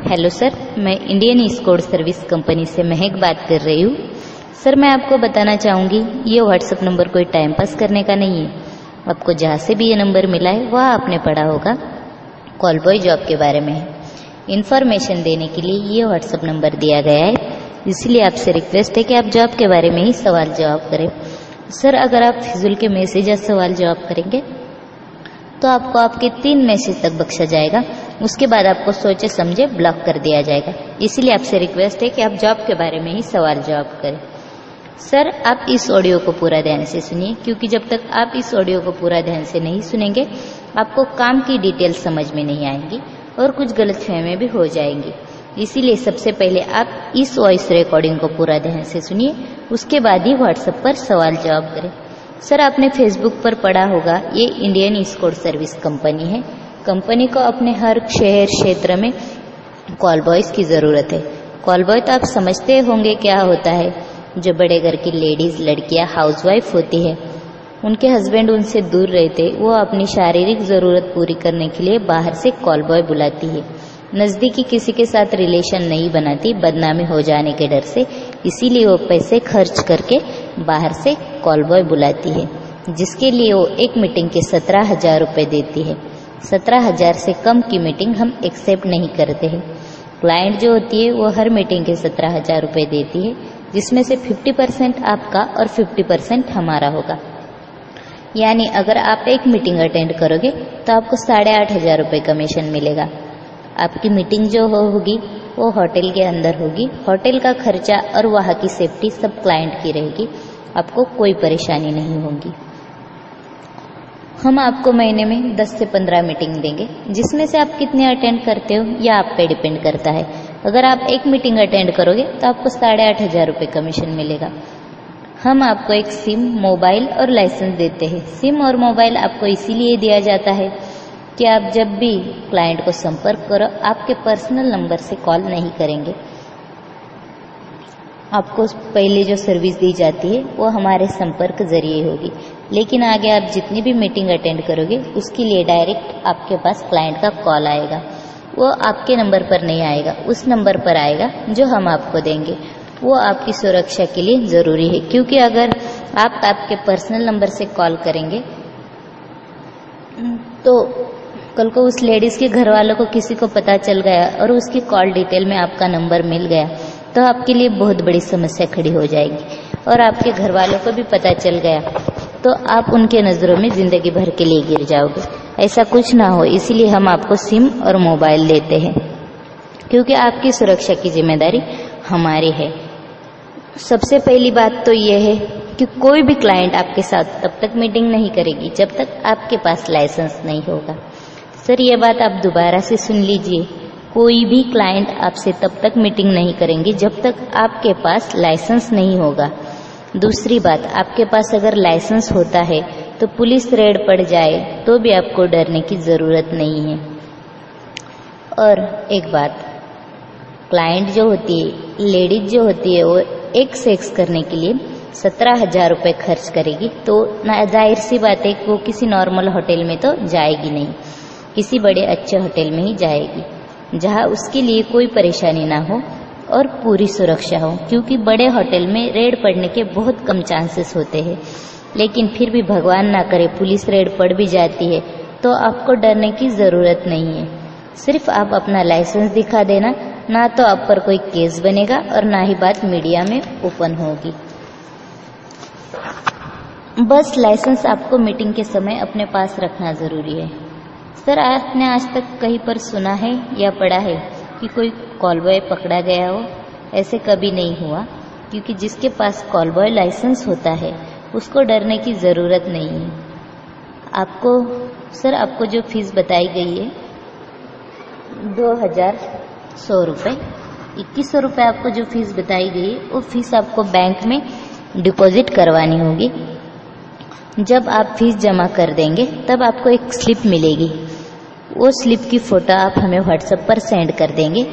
Hello sir, मैं Indian ई-स्कोर service company से महक बात कर रही हूँ। सर, मैं आपको बताना चाहूँगी ये व्हाट्सएप नंबर कोई टाइम पास करने का नहीं है। आपको जहाँ से भी ये नंबर मिला है वह आपने पढ़ा होगा कॉल बॉय जॉब के बारे में है। इन्फॉर्मेशन देने के लिए ये व्हाट्सएप नंबर दिया गया है, इसलिए आपसे रिक्वेस्ट है कि आप जॉब के बारे में ही सवाल जवाब करें। सर, अगर आप फिजूल के मैसेज या सवाल जवाब करेंगे तो आपको आपके 3 मैसेज तक बख्शा जाएगा। उसके बाद आपको सोचे समझे ब्लॉक कर दिया जाएगा। इसीलिए आपसे रिक्वेस्ट है कि आप जॉब के बारे में ही सवाल जवाब करें। सर, आप इस ऑडियो को पूरा ध्यान से सुनिए, क्योंकि जब तक आप इस ऑडियो को पूरा ध्यान से नहीं सुनेंगे आपको काम की डिटेल समझ में नहीं आएंगी और कुछ गलतफहमियां भी हो जाएंगी। इसीलिए सबसे पहले आप इस वॉइस रिकॉर्डिंग को पूरा ध्यान से सुनिए, उसके बाद ही व्हाट्सएप पर सवाल जवाब करें। सर, आपने फेसबुक पर पढ़ा होगा ये इंडियन ई-स्कोर सर्विस कंपनी है। कंपनी को अपने हर शहर क्षेत्र में कॉल बॉयज की ज़रूरत है। कॉल बॉय तो आप समझते होंगे क्या होता है। जो बड़े घर की लेडीज़ लड़कियां हाउसवाइफ होती है, उनके हस्बैंड उनसे दूर रहते, वो अपनी शारीरिक ज़रूरत पूरी करने के लिए बाहर से कॉल बॉय बुलाती है। नज़दीकी किसी के साथ रिलेशन नहीं बनाती बदनामी हो जाने के डर से, इसीलिए वो पैसे खर्च करके बाहर से कॉल बॉय बुलाती है, जिसके लिए वो एक मीटिंग के 17,000 रुपये देती है। 17,000 से कम की मीटिंग हम एक्सेप्ट नहीं करते हैं। क्लाइंट जो होती है वो हर मीटिंग के 17,000 रुपये देती है, जिसमें से 50% आपका और 50% हमारा होगा। यानी अगर आप एक मीटिंग अटेंड करोगे तो आपको 8,500 रुपये कमीशन मिलेगा। आपकी मीटिंग जो होगी वो होटल के अंदर होगी। होटल का खर्चा और वहाँ की सेफ्टी सब क्लाइंट की रहेगी, आपको कोई परेशानी नहीं होगी। हम आपको महीने में 10 से 15 मीटिंग देंगे, जिसमें से आप कितने अटेंड करते हो या आप पे डिपेंड करता है। अगर आप एक मीटिंग अटेंड करोगे तो आपको 8,500 रुपये कमीशन मिलेगा। हम आपको एक सिम, मोबाइल और लाइसेंस देते हैं। सिम और मोबाइल आपको इसीलिए दिया जाता है कि आप जब भी क्लाइंट को संपर्क करो आपके पर्सनल नंबर से कॉल नहीं करेंगे। आपको पहले जो सर्विस दी जाती है वो हमारे संपर्क जरिए होगी, लेकिन आगे आप जितनी भी मीटिंग अटेंड करोगे उसके लिए डायरेक्ट आपके पास क्लाइंट का कॉल आएगा। वो आपके नंबर पर नहीं आएगा, उस नंबर पर आएगा जो हम आपको देंगे। वो आपकी सुरक्षा के लिए ज़रूरी है, क्योंकि अगर आप आपके पर्सनल नंबर से कॉल करेंगे तो कल को उस लेडीज़ के घर वालों को किसी को पता चल गया और उसकी कॉल डिटेल में आपका नंबर मिल गया तो आपके लिए बहुत बड़ी समस्या खड़ी हो जाएगी। और आपके घर वालों को भी पता चल गया तो आप उनके नज़रों में ज़िंदगी भर के लिए गिर जाओगे। ऐसा कुछ ना हो, इसीलिए हम आपको सिम और मोबाइल देते हैं, क्योंकि आपकी सुरक्षा की जिम्मेदारी हमारी है। सबसे पहली बात तो ये है कि कोई भी क्लाइंट आपके साथ तब तक मीटिंग नहीं करेगी जब तक आपके पास लाइसेंस नहीं होगा। सर, ये बात आप दोबारा से सुन लीजिए, कोई भी क्लाइंट आपसे तब तक मीटिंग नहीं करेंगे जब तक आपके पास लाइसेंस नहीं होगा। दूसरी बात, आपके पास अगर लाइसेंस होता है तो पुलिस रेड पड़ जाए तो भी आपको डरने की ज़रूरत नहीं है। और एक बात, क्लाइंट जो होती है, लेडीज जो होती है, वो एक सेक्स करने के लिए 17,000 रुपये खर्च करेगी, तो जाहिर सी बात है वो किसी नॉर्मल होटल में तो जाएगी नहीं, किसी बड़े अच्छे होटल में ही जाएगी जहां उसके लिए कोई परेशानी ना हो और पूरी सुरक्षा हो, क्योंकि बड़े होटल में रेड पड़ने के बहुत कम चांसेस होते हैं। लेकिन फिर भी भगवान ना करे पुलिस रेड पड़ भी जाती है तो आपको डरने की ज़रूरत नहीं है। सिर्फ आप अपना लाइसेंस दिखा देना, ना तो आप पर कोई केस बनेगा और ना ही बात मीडिया में ओपन होगी। बस लाइसेंस आपको मीटिंग के समय अपने पास रखना ज़रूरी है। सर, आपने आज तक कहीं पर सुना है या पढ़ा है कि कोई कॉल बॉय पकड़ा गया हो? ऐसे कभी नहीं हुआ, क्योंकि जिसके पास कॉल बॉय लाइसेंस होता है उसको डरने की ज़रूरत नहीं है। आपको जो फीस बताई गई है 2,100 रुपये, 2,100 रुपये आपको जो फीस बताई गई है वो फीस आपको बैंक में डिपॉजिट करवानी होगी। जब आप फीस जमा कर देंगे तब आपको एक स्लिप मिलेगी, वो स्लिप की फ़ोटो आप हमें व्हाट्सएप पर सेंड कर देंगे।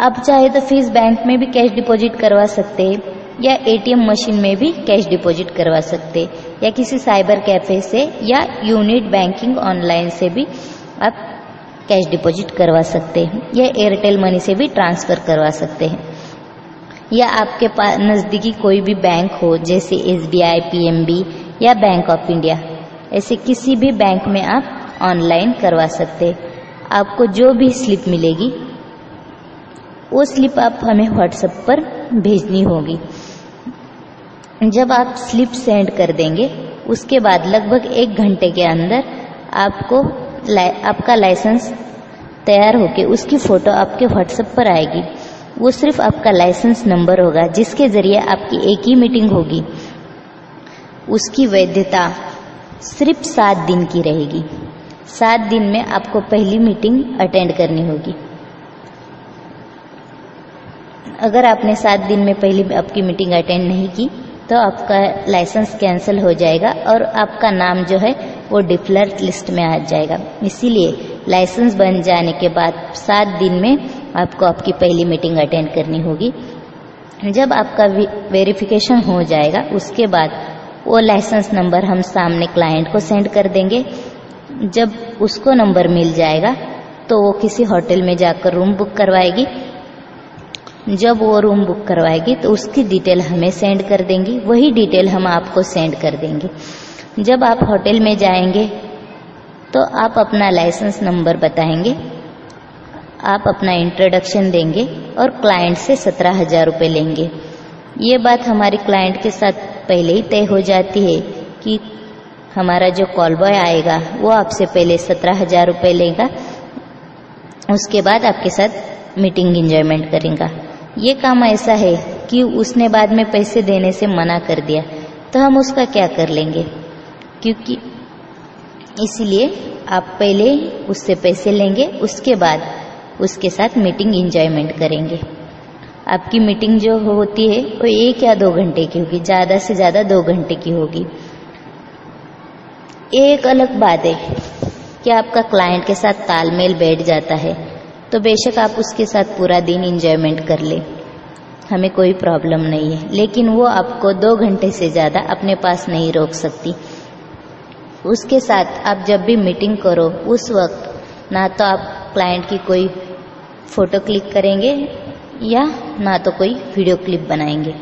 आप चाहे तो फीस बैंक में भी कैश डिपॉजिट करवा सकते हैं या एटीएम मशीन में भी कैश डिपॉजिट करवा सकते हैं, या किसी साइबर कैफ़े से या यूनिट बैंकिंग ऑनलाइन से भी आप कैश डिपॉजिट करवा सकते हैं या एयरटेल मनी से भी ट्रांसफ़र करवा सकते हैं, या आपके पास नज़दीकी कोई भी बैंक हो जैसे SBI, PNB या बैंक ऑफ इंडिया, ऐसे किसी भी बैंक में आप ऑनलाइन करवा सकते हैं। आपको जो भी स्लिप मिलेगी वो स्लिप आप हमें व्हाट्सएप पर भेजनी होगी। जब आप स्लिप सेंड कर देंगे उसके बाद लगभग 1 घंटे के अंदर आपको आपका लाइसेंस तैयार होके उसकी फ़ोटो आपके व्हाट्सएप पर आएगी। वो सिर्फ आपका लाइसेंस नंबर होगा जिसके ज़रिए आपकी एक ही मीटिंग होगी। उसकी वैधता सिर्फ 7 दिन की रहेगी। 7 दिन में आपको पहली मीटिंग अटेंड करनी होगी। अगर आपने 7 दिन में पहली आपकी मीटिंग अटेंड नहीं की तो आपका लाइसेंस कैंसिल हो जाएगा और आपका नाम जो है वो डिफॉल्ट लिस्ट में आ जाएगा। इसीलिए लाइसेंस बन जाने के बाद 7 दिन में आपको आपकी पहली मीटिंग अटेंड करनी होगी। जब आपका वेरिफिकेशन हो जाएगा उसके बाद वो लाइसेंस नंबर हम सामने क्लाइंट को सेंड कर देंगे। जब उसको नंबर मिल जाएगा तो वो किसी होटल में जाकर रूम बुक करवाएगी। जब वो रूम बुक करवाएगी तो उसकी डिटेल हमें सेंड कर देंगी, वही डिटेल हम आपको सेंड कर देंगे। जब आप होटल में जाएंगे तो आप अपना लाइसेंस नंबर बताएंगे, आप अपना इंट्रोडक्शन देंगे और क्लाइंट से 17,000 रुपये लेंगे। ये बात हमारी क्लाइंट के साथ पहले ही तय हो जाती है कि हमारा जो कॉल बॉय आएगा वो आपसे पहले 17,000 रुपये लेगा, उसके बाद आपके साथ मीटिंग एंजॉयमेंट करेगा। ये काम ऐसा है कि उसने बाद में पैसे देने से मना कर दिया तो हम उसका क्या कर लेंगे, क्योंकि इसलिए आप पहले उससे पैसे लेंगे, उसके बाद उसके साथ मीटिंग एंजॉयमेंट करेंगे। आपकी मीटिंग जो होती है वो 1 या 2 घंटे की होगी, ज़्यादा से ज़्यादा 2 घंटे की होगी। एक अलग बात है कि आपका क्लाइंट के साथ तालमेल बैठ जाता है तो बेशक आप उसके साथ पूरा दिन एंजॉयमेंट कर ले, हमें कोई प्रॉब्लम नहीं है, लेकिन वो आपको 2 घंटे से ज़्यादा अपने पास नहीं रोक सकती। उसके साथ आप जब भी मीटिंग करो उस वक्त ना तो आप क्लाइंट की कोई फ़ोटो क्लिक करेंगे या ना तो कोई वीडियो क्लिप बनाएंगे।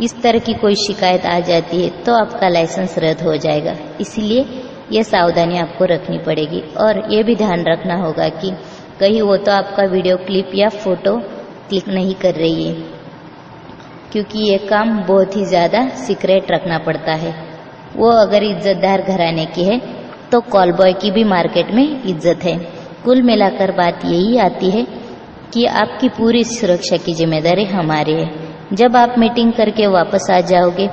इस तरह की कोई शिकायत आ जाती है तो आपका लाइसेंस रद्द हो जाएगा। इसलिए ये सावधानी आपको रखनी पड़ेगी और ये भी ध्यान रखना होगा कि कहीं वो तो आपका वीडियो क्लिप या फ़ोटो क्लिक नहीं कर रही है, क्योंकि ये काम बहुत ही ज़्यादा सीक्रेट रखना पड़ता है। वो अगर इज्जतदार घराने की है तो कॉल बॉय की भी मार्केट में इज्जत है। कुल मिलाकर बात यही आती है कि आपकी पूरी सुरक्षा की जिम्मेदारी हमारी है। जब आप मीटिंग करके वापस आ जाओगे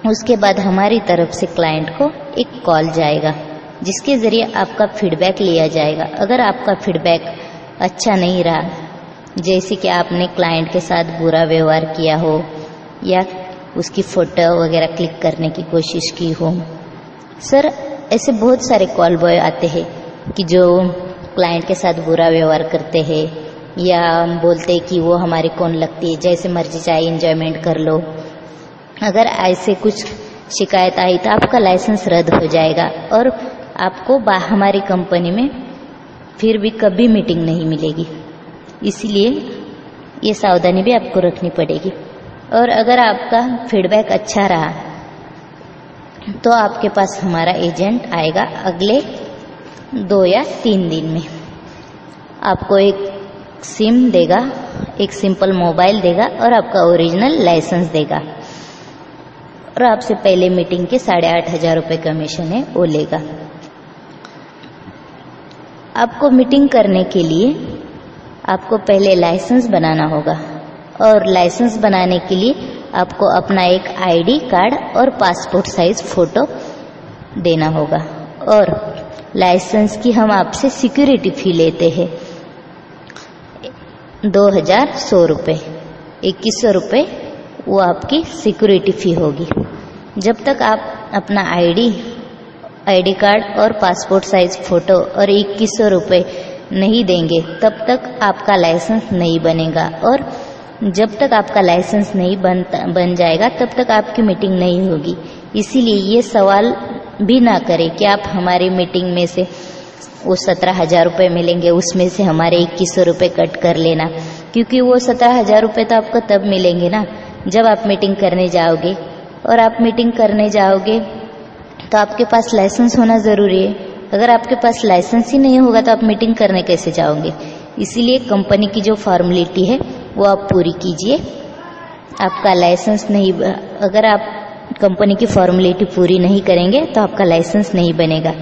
उसके बाद हमारी तरफ से क्लाइंट को एक कॉल जाएगा जिसके ज़रिए आपका फीडबैक लिया जाएगा। अगर आपका फीडबैक अच्छा नहीं रहा, जैसे कि आपने क्लाइंट के साथ बुरा व्यवहार किया हो या उसकी फ़ोटो वगैरह क्लिक करने की कोशिश की हो, सर ऐसे बहुत सारे कॉल बॉय आते हैं कि जो क्लाइंट के साथ बुरा व्यवहार करते हैं या बोलते हैं कि वो हमारी कौन लगती है, जैसे मर्जी चाहे एंजॉयमेंट कर लो। अगर ऐसे कुछ शिकायत आई तो आपका लाइसेंस रद्द हो जाएगा और आपको हमारी कंपनी में फिर भी कभी मीटिंग नहीं मिलेगी। इसलिए ये सावधानी भी आपको रखनी पड़ेगी। और अगर आपका फीडबैक अच्छा रहा तो आपके पास हमारा एजेंट आएगा अगले 2 या 3 दिन में। आपको एक सिम देगा, एक सिंपल मोबाइल देगा और आपका ओरिजिनल लाइसेंस देगा और आपसे पहले मीटिंग के 8,500 रुपये कमीशन है वो लेगा। आपको मीटिंग करने के लिए आपको पहले लाइसेंस बनाना होगा और लाइसेंस बनाने के लिए आपको अपना एक आईडी कार्ड और पासपोर्ट साइज फ़ोटो देना होगा। और लाइसेंस की हम आपसे सिक्योरिटी फ़ी लेते हैं 2,100 रुपये, 2,100 रुपये वो आपकी सिक्योरिटी फ़ी होगी। जब तक आप अपना आईडी कार्ड और पासपोर्ट साइज फ़ोटो और 2,100 रुपये नहीं देंगे तब तक आपका लाइसेंस नहीं बनेगा और जब तक आपका लाइसेंस नहीं बन जाएगा तब तक आपकी मीटिंग नहीं होगी। इसीलिए ये सवाल भी ना करें कि आप हमारी मीटिंग में से वो 17,000 रुपये मिलेंगे, उसमें से हमारे 2100 रुपये कट कर लेना, क्योंकि वो 17,000 रुपये तो आपको तब मिलेंगे ना जब आप मीटिंग करने जाओगे। और आप मीटिंग करने जाओगे तो आपके पास लाइसेंस होना ज़रूरी है। अगर आपके पास लाइसेंस ही नहीं होगा तो आप मीटिंग करने कैसे जाओगे। इसीलिए कंपनी की जो फॉर्मेलिटी है वो आप पूरी कीजिए। आपका लाइसेंस नहीं, अगर आप कंपनी की फॉर्मेलिटी पूरी नहीं करेंगे तो आपका लाइसेंस नहीं बनेगा।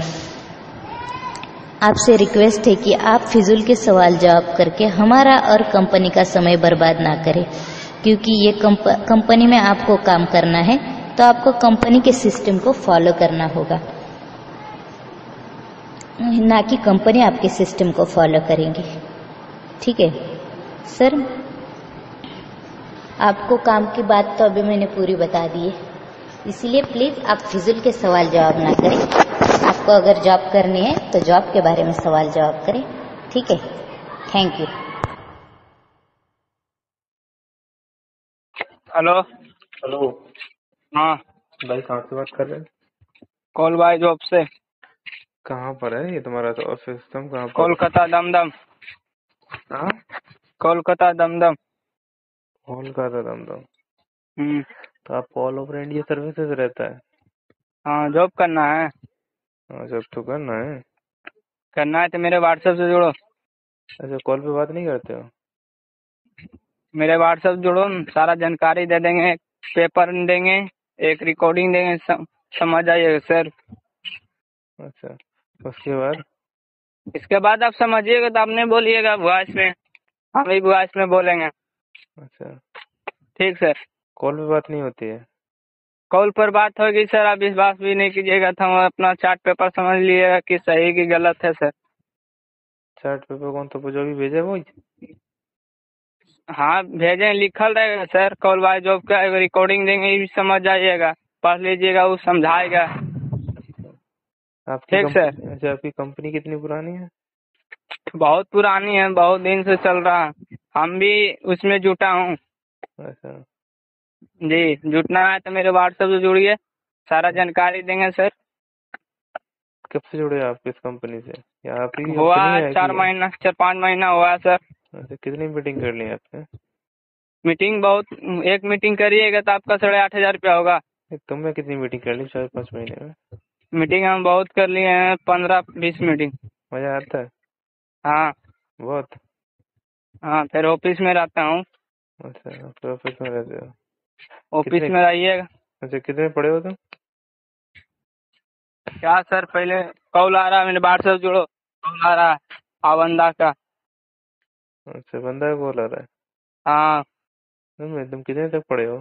आपसे रिक्वेस्ट है कि आप फिजूल के सवाल जवाब करके हमारा और कंपनी का समय बर्बाद ना करें, क्योंकि ये कंपनी में आपको काम करना है तो आपको कंपनी के सिस्टम को फॉलो करना होगा, ना कि कंपनी आपके सिस्टम को फॉलो करेंगे। ठीक है सर, आपको काम की बात तो अभी मैंने पूरी बता दी है, इसीलिए प्लीज़ आप फिजूल के सवाल जवाब ना करें। आपको अगर जॉब करनी है तो जॉब के बारे में सवाल जवाब करें। ठीक है, थैंक यू। हेलो। हेलो। हाँ भाई कहाँ से बात कर रहे हैं? कॉल बाय जॉब से। कहाँ पर है ये तुम्हारा तो ऑफिस? तुम कहाँ पर? कोलकाता दमदम। हाँ, कोलकाता दमदम। कॉल कर रहा था तो। हम्म। तो आप कॉल ओवर इंडिया सर्विसेज रहता है? हाँ जॉब करना है। हाँ, जब तो करना है तो मेरे व्हाट्सएप से जुड़ो। अच्छा, कॉल पे बात नहीं करते हो? मेरे व्हाट्सएप जुड़ो, सारा जानकारी दे देंगे, एक पेपर देंगे, एक रिकॉर्डिंग देंगे, समझ जाइएगा सर। अच्छा, उसके बाद? इसके बाद आप समझिएगा तो आप नहीं बोलिएगा वॉइस में, हम ही वॉइस में बोलेंगे। अच्छा, ठीक सर। कॉल पे बात नहीं होती है? कॉल पर बात होगी सर, आप विश्वास भी नहीं कीजिएगा तो हम अपना चार्ट पेपर समझ लीजिएगा कि सही कि गलत है सर। चार्ट पेपर कौन तो जो भी भेजे वो? हाँ भेजें, लिखल रहेगा सर, कॉल बाय जॉब का रिकॉर्डिंग देंगे, ये भी समझ जाइएगा, पढ़ लीजिएगा, वो समझाएगा। आपकी ठीक सर। कंपनी, अच्छा आपकी कंपनी कितनी पुरानी है? बहुत पुरानी है, बहुत दिन से चल रहा है, हम भी उसमें जुटा हूँ। अच्छा, जी, जुटना है तो मेरे व्हाट्सएप से जुड़िए, सारा जानकारी देंगे सर। कब से जुड़े आप इस कंपनी से, या आप ही की हुआ कंपनी है है कि? 4-5 महीना हुआ है सर। अच्छा, कितनी मीटिंग कर ली आपने? मीटिंग बहुत, एक मीटिंग करिएगा तो आपका 8,500 रुपया होगा। तुमने कितनी मीटिंग कर ली 4-5 महीने में? मीटिंग हम बहुत कर लिए हैं, 15-20 मीटिंग। मजा आता है हाँ। बहुत? हाँ फिर ऑफिस में रहता हूँ। अच्छा, आप ऑफिस में रहते हो? ऑफिस कितने? में रहिएगा। अच्छा, कितने पढ़े हो तुम? क्या सर, पहले कॉल आ रहा है, मेरे व्हाट्सएप जुड़ो, कॉल आ रहा है आवंदा का। अच्छा, बंदा है कॉल आ रहा है। हाँ। तुम कितने तक पढ़े हो?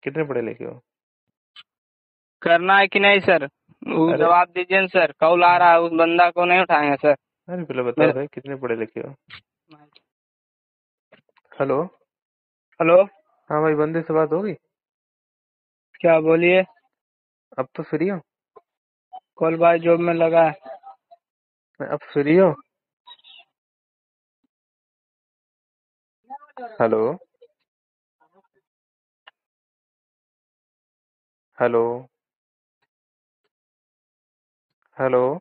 कितने पढ़े लिखे हो? करना है कि नहीं सर, वो अरे, जवाब दीजिए ना सर, कॉल आ रहा है, उस बंदा को नहीं उठाएंगे सर। अरे पहले बताओ मेरे भाई, कितने पढ़े लिखे हो? हेलो। हेलो। हाँ भाई, बंदे से बात होगी? क्या बोलिए। अब तो फ्री हो? कॉल बाय जॉब में लगा है। अब फ्री हो? हेलो। हेलो। हेलो।